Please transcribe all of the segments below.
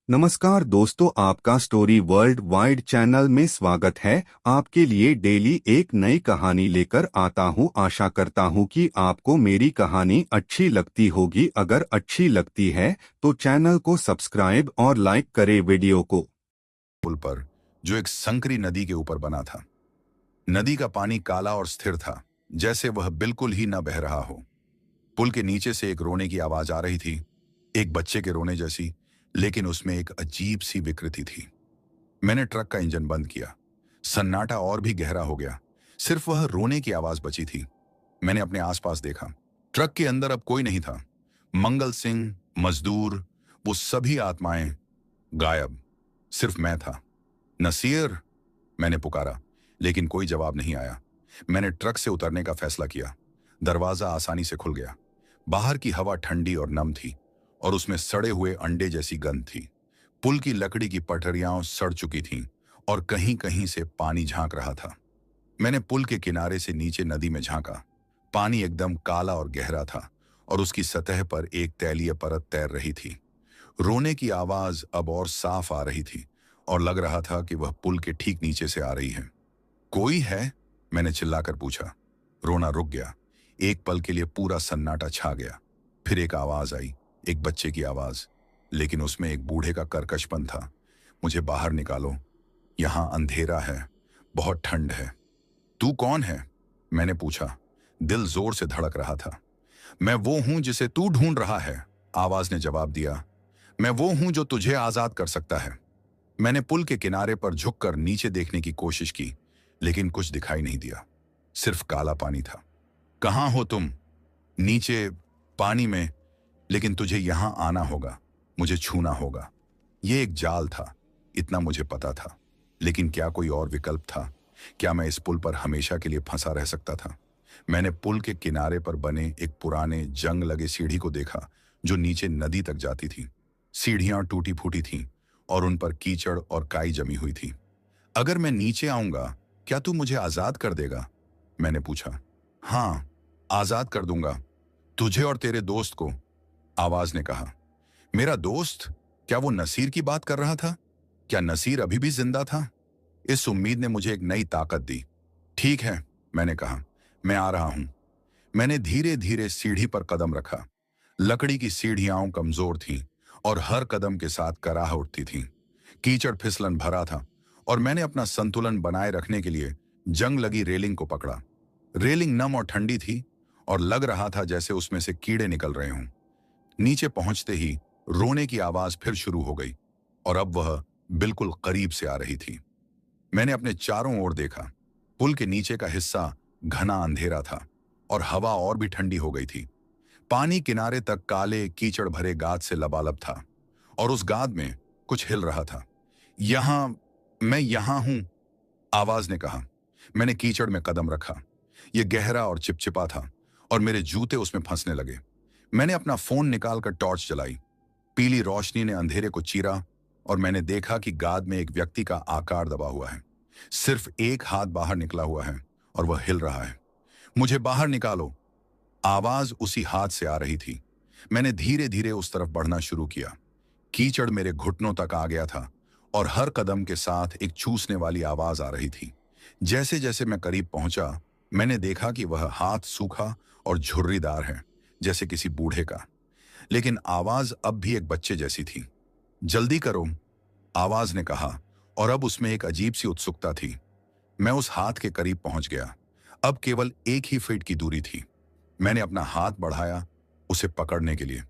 नमस्कार दोस्तों, आपका स्टोरी वर्ल्ड वाइड चैनल में स्वागत है। आपके लिए डेली एक नई कहानी लेकर आता हूं। आशा करता हूं कि आपको मेरी कहानी अच्छी लगती होगी। अगर अच्छी लगती है तो चैनल को सब्सक्राइब और लाइक करें वीडियो को। पुल पर जो एक संकरी नदी के ऊपर बना था। नदी का पानी काला और स्थिर था, जैसे वह बिल्कुल ही न बह रहा हो। पुल के नीचे से एक रोने की आवाज आ रही थी, एक बच्चे के रोने जैसी, लेकिन उसमें एक अजीब सी विकृति थी। मैंने ट्रक का इंजन बंद किया। सन्नाटा और भी गहरा हो गया, सिर्फ वह रोने की आवाज बची थी। मैंने अपने आसपास देखा। ट्रक के अंदर अब कोई नहीं था। मंगल सिंह, मजदूर, वो सभी आत्माएं गायब। सिर्फ मैं था। नसीर, मैंने पुकारा, लेकिन कोई जवाब नहीं आया। मैंने ट्रक से उतरने का फैसला किया। दरवाजा आसानी से खुल गया। बाहर की हवा ठंडी और नम थी, और उसमें सड़े हुए अंडे जैसी गंध थी। पुल की लकड़ी की पटरियां सड़ चुकी थीं, और कहीं कहीं से पानी झांक रहा था। मैंने पुल के किनारे से नीचे नदी में झांका। पानी एकदम काला और गहरा था, और उसकी सतह पर एक तैलीय परत तैर रही थी। रोने की आवाज अब और साफ आ रही थी, और लग रहा था कि वह पुल के ठीक नीचे से आ रही है। कोई है? मैंने चिल्लाकर पूछा। रोना रुक गया। एक पल के लिए पूरा सन्नाटा छा गया। फिर एक आवाज आई, एक बच्चे की आवाज, लेकिन उसमें एक बूढ़े का कर्कशपन था। मुझे बाहर निकालो, यहां अंधेरा है, बहुत ठंड है। तू कौन है? मैंने पूछा। दिल जोर से धड़क रहा था। मैं वो हूं जिसे तू ढूंढ रहा है, आवाज ने जवाब दिया। मैं वो हूं जो तुझे आजाद कर सकता है। मैंने पुल के किनारे पर झुककर नीचे देखने की कोशिश की, लेकिन कुछ दिखाई नहीं दिया। सिर्फ काला पानी था। कहां हो तुम? नीचे, पानी में। लेकिन तुझे यहां आना होगा, मुझे छूना होगा। यह एक जाल था, इतना मुझे पता था। लेकिन क्या कोई और विकल्प था? क्या मैं इस पुल पर हमेशा के लिए फंसा रह सकता था? मैंने पुल के किनारे पर बने एक पुराने जंग लगे सीढ़ी को देखा, जो नीचे नदी तक जाती थी। सीढ़ियां टूटी फूटी थीं, और उन पर कीचड़ और काई जमी हुई थी। अगर मैं नीचे आऊंगा, क्या तू मुझे आजाद कर देगा? मैंने पूछा। हाँ, आजाद कर दूंगा, तुझे और तेरे दोस्त को, आवाज ने कहा। मेरा दोस्त? क्या वो नसीर की बात कर रहा था? क्या नसीर अभी भी जिंदा था? इस उम्मीद ने मुझे एक नई ताकत दी। ठीक है, मैंने कहा, मैं आ रहा हूं। मैंने धीरे धीरे सीढ़ी पर कदम रखा। लकड़ी की सीढ़ियां कमजोर थीं, और हर कदम के साथ कराह उठती थीं। कीचड़ फिसलन भरा था, और मैंने अपना संतुलन बनाए रखने के लिए जंग लगी रेलिंग को पकड़ा। रेलिंग नम और ठंडी थी, और लग रहा था जैसे उसमें से कीड़े निकल रहे हों। नीचे पहुंचते ही रोने की आवाज फिर शुरू हो गई, और अब वह बिल्कुल करीब से आ रही थी। मैंने अपने चारों ओर देखा। पुल के नीचे का हिस्सा घना अंधेरा था, और हवा और भी ठंडी हो गई थी। पानी किनारे तक काले कीचड़ भरे गाद से लबालब था, और उस गाद में कुछ हिल रहा था। यहां, मैं यहां हूं, आवाज ने कहा। मैंने कीचड़ में कदम रखा। यह गहरा और चिपचिपा था, और मेरे जूते उसमें फंसने लगे। मैंने अपना फोन निकालकर टॉर्च जलाई। पीली रोशनी ने अंधेरे को चीरा, और मैंने देखा कि गाद में एक व्यक्ति का आकार दबा हुआ है। सिर्फ एक हाथ बाहर निकला हुआ है, और वह हिल रहा है। मुझे बाहर निकालो, आवाज उसी हाथ से आ रही थी। मैंने धीरे धीरे उस तरफ बढ़ना शुरू किया। कीचड़ मेरे घुटनों तक आ गया था, और हर कदम के साथ एक चूसने वाली आवाज आ रही थी। जैसे जैसे मैं करीब पहुंचा, मैंने देखा कि वह हाथ सूखा और झुर्रीदार है, जैसे किसी बूढ़े का। लेकिन आवाज अब भी एक बच्चे जैसी थी। जल्दी करो, आवाज ने कहा, और अब उसमें एक अजीब सी उत्सुकता थी। मैं उस हाथ के करीब पहुंच गया। अब केवल 1 ही फीट की दूरी थी। मैंने अपना हाथ बढ़ाया उसे पकड़ने के लिए,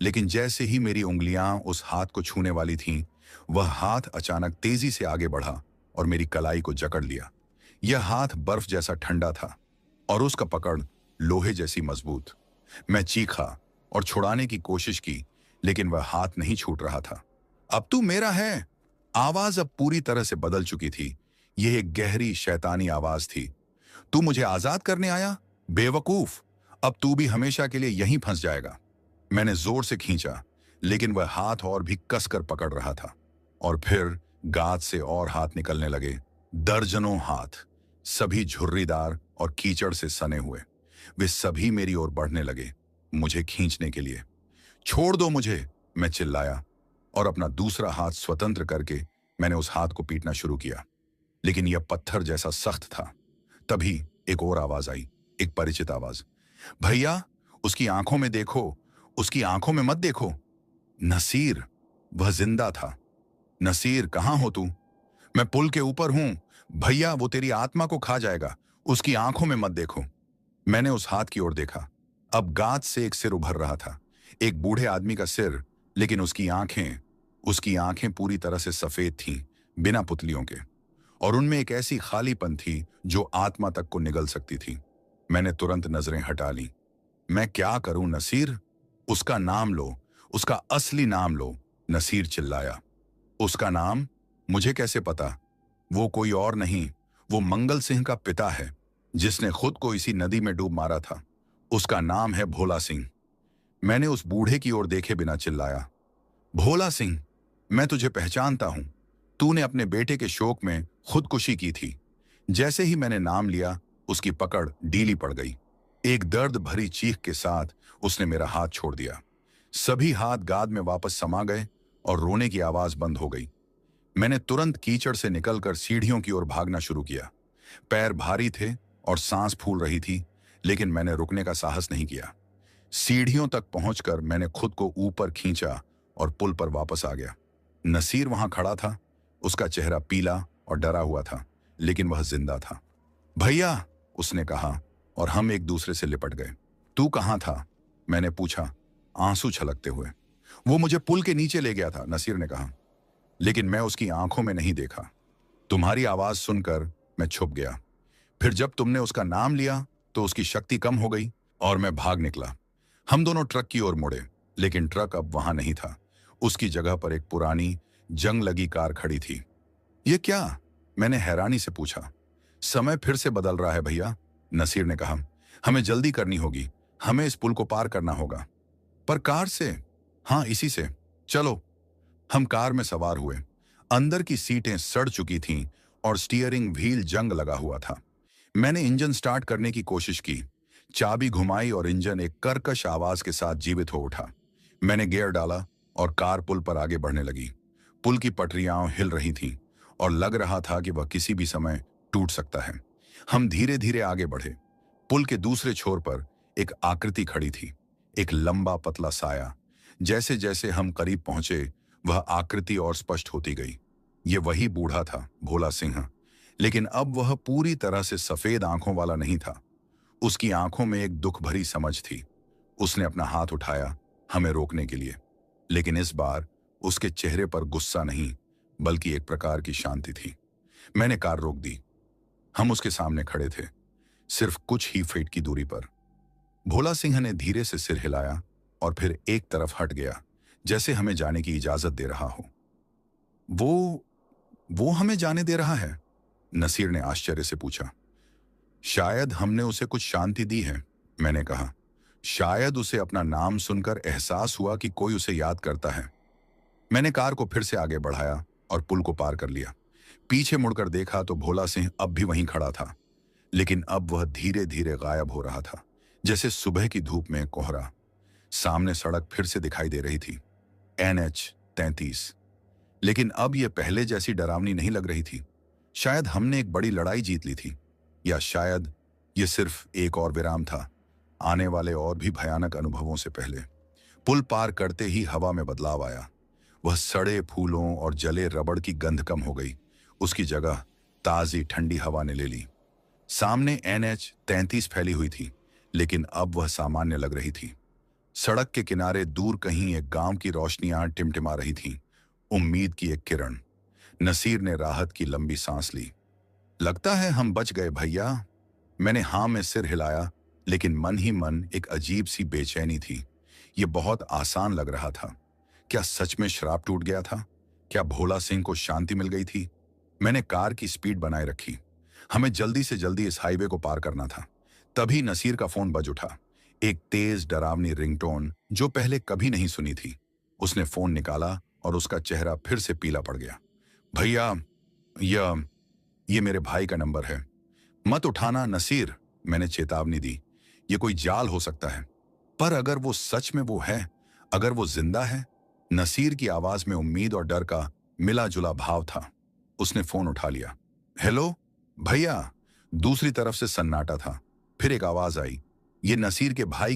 लेकिन जैसे ही मेरी उंगलियां उस हाथ को छूने वाली थीं, वह हाथ अचानक तेजी से आगे बढ़ा और मेरी कलाई को जकड़ लिया। यह हाथ बर्फ जैसा ठंडा था, और उसका पकड़ लोहे जैसी मजबूत। मैं चीखा और छुड़ाने की कोशिश की, लेकिन वह हाथ नहीं छूट रहा था। अब तू मेरा है, आवाज अब पूरी तरह से बदल चुकी थी। यह एक गहरी शैतानी आवाज थी। तू मुझे आजाद करने आया, बेवकूफ? अब तू भी हमेशा के लिए यहीं फंस जाएगा। मैंने जोर से खींचा, लेकिन वह हाथ और भी कसकर पकड़ रहा था। और फिर गाद से और हाथ निकलने लगे, दर्जनों हाथ, सभी झुर्रीदार और कीचड़ से सने हुए। वे सभी मेरी ओर बढ़ने लगे, मुझे खींचने के लिए। छोड़ दो मुझे, मैं चिल्लाया, और अपना दूसरा हाथ स्वतंत्र करके मैंने उस हाथ को पीटना शुरू किया, लेकिन यह पत्थर जैसा सख्त था। तभी एक और आवाज आई, एक परिचित आवाज, भैया उसकी आंखों में देखो, उसकी आंखों में मत देखो। नसीर, वह जिंदा था। नसीर, कहां हो तू? मैं पुल के ऊपर हूं। भैया वो तेरी आत्मा को खा जाएगा, उसकी आंखों में मत देखो। मैंने उस हाथ की ओर देखा। अब गाद से एक सिर उभर रहा था, एक बूढ़े आदमी का सिर, लेकिन उसकी आंखें पूरी तरह से सफेद थीं, बिना पुतलियों के, और उनमें एक ऐसी खालीपन थी जो आत्मा तक को निगल सकती थी। मैंने तुरंत नजरें हटा ली। मैं क्या करूं नसीर? उसका नाम लो, उसका असली नाम लो, नसीर चिल्लाया। उसका नाम? मुझे कैसे पता? वो कोई और नहीं, वो मंगल सिंह का पिता है, जिसने खुद को इसी नदी में डूब मारा था। उसका नाम है भोला सिंह। मैंने उस बूढ़े की ओर देखे बिना चिल्लाया, भोला सिंह, मैं तुझे पहचानता हूं। तूने अपने बेटे के शोक में खुदकुशी की थी। जैसे ही मैंने नाम लिया, उसकी पकड़ ढीली पड़ गई। एक दर्द भरी चीख के साथ उसने मेरा हाथ छोड़ दिया। सभी हाथ गाद में वापस समा गए और रोने की आवाज बंद हो गई। मैंने तुरंत कीचड़ से निकलकर सीढ़ियों की ओर भागना शुरू किया। पैर भारी थे और सांस फूल रही थी, लेकिन मैंने रुकने का साहस नहीं किया। सीढ़ियों तक पहुंचकर मैंने खुद को ऊपर खींचा और पुल पर वापस आ गया। नसीर वहां खड़ा था। उसका चेहरा पीला और डरा हुआ था, लेकिन वह जिंदा था। भैया, उसने कहा, और हम एक दूसरे से लिपट गए। तू कहां था? मैंने पूछा, आंसू छलकते हुए। वो मुझे पुल के नीचे ले गया था, नसीर ने कहा, लेकिन मैं उसकी आंखों में नहीं देखा। तुम्हारी आवाज सुनकर मैं छुप गया। फिर जब तुमने उसका नाम लिया तो उसकी शक्ति कम हो गई और मैं भाग निकला। हम दोनों ट्रक की ओर मुड़े, लेकिन ट्रक अब वहां नहीं था। उसकी जगह पर एक पुरानी जंग लगी कार खड़ी थी। ये क्या? मैंने हैरानी से पूछा। समय फिर से बदल रहा है भैया, नसीर ने कहा। हमें जल्दी करनी होगी, हमें इस पुल को पार करना होगा। पर कार से? हाँ, इसी से। चलो। हम कार में सवार हुए। अंदर की सीटें सड़ चुकी थीं और स्टीयरिंग व्हील जंग लगा हुआ था। मैंने इंजन स्टार्ट करने की कोशिश की। चाबी घुमाई और इंजन एक कर्कश आवाज के साथ जीवित हो उठा। मैंने गियर डाला और कार पुल पर आगे बढ़ने लगी। पुल की पटरियां हिल रही थीं और लग रहा था कि वह किसी भी समय टूट सकता है। हम धीरे धीरे आगे बढ़े। पुल के दूसरे छोर पर एक आकृति खड़ी थी, एक लंबा पतला साया। जैसे जैसे हम करीब पहुंचे, वह आकृति और स्पष्ट होती गई। ये वही बूढ़ा था, भोला सिंह, लेकिन अब वह पूरी तरह से सफेद आंखों वाला नहीं था। उसकी आंखों में एक दुख भरी समझ थी। उसने अपना हाथ उठाया हमें रोकने के लिए, लेकिन इस बार उसके चेहरे पर गुस्सा नहीं, बल्कि एक प्रकार की शांति थी। मैंने कार रोक दी। हम उसके सामने खड़े थे, सिर्फ कुछ ही फीट की दूरी पर। भोला सिंह ने धीरे से सिर हिलाया और फिर एक तरफ हट गया, जैसे हमें जाने की इजाजत दे रहा हो। वो हमें जाने दे रहा है? नसीर ने आश्चर्य से पूछा। शायद हमने उसे कुछ शांति दी है, मैंने कहा। शायद उसे अपना नाम सुनकर एहसास हुआ कि कोई उसे याद करता है। मैंने कार को फिर से आगे बढ़ाया और पुल को पार कर लिया। पीछे मुड़कर देखा तो भोला सिंह अब भी वहीं खड़ा था, लेकिन अब वह धीरे धीरे गायब हो रहा था, जैसे सुबह की धूप में कोहरा। सामने सड़क फिर से दिखाई दे रही थी, NH 33, लेकिन अब यह पहले जैसी डरावनी नहीं लग रही थी। शायद हमने एक बड़ी लड़ाई जीत ली थी, या शायद यह सिर्फ एक और विराम था, आने वाले और भी भयानक अनुभवों से पहले। पुल पार करते ही हवा में बदलाव आया। वह सड़े फूलों और जले रबड़ की गंध कम हो गई। उसकी जगह ताजी ठंडी हवा ने ले ली। सामने NH 33 फैली हुई थी, लेकिन अब वह सामान्य लग रही थी। सड़क के किनारे दूर कहीं एक गांव की रोशनियां टिमटिमा रही थीं, उम्मीद की एक किरण। नसीर ने राहत की लंबी सांस ली। लगता है हम बच गए भैया। मैंने हाँ में सिर हिलाया, लेकिन मन ही मन एक अजीब सी बेचैनी थी। यह बहुत आसान लग रहा था। क्या सच में श्राप टूट गया था? क्या भोला सिंह को शांति मिल गई थी? मैंने कार की स्पीड बनाए रखी। हमें जल्दी से जल्दी इस हाईवे को पार करना था। तभी नसीर का फोन बज उठा, एक तेज डरावनी रिंगटोन जो पहले कभी नहीं सुनी थी। उसने फोन निकाला और उसका चेहरा फिर से पीला पड़ गया। भैया, ये मेरे भाई का नंबर है। मत उठाना नसीर, मैंने चेतावनी दी। ये कोई जाल हो सकता है। पर अगर वो सच में वो है, अगर वो जिंदा है, नसीर की आवाज में उम्मीद और डर का मिला जुला भाव था। उसने फोन उठा लिया। हेलो भैया। दूसरी तरफ से सन्नाटा था। फिर एक आवाज आई, ये नसीर के भाई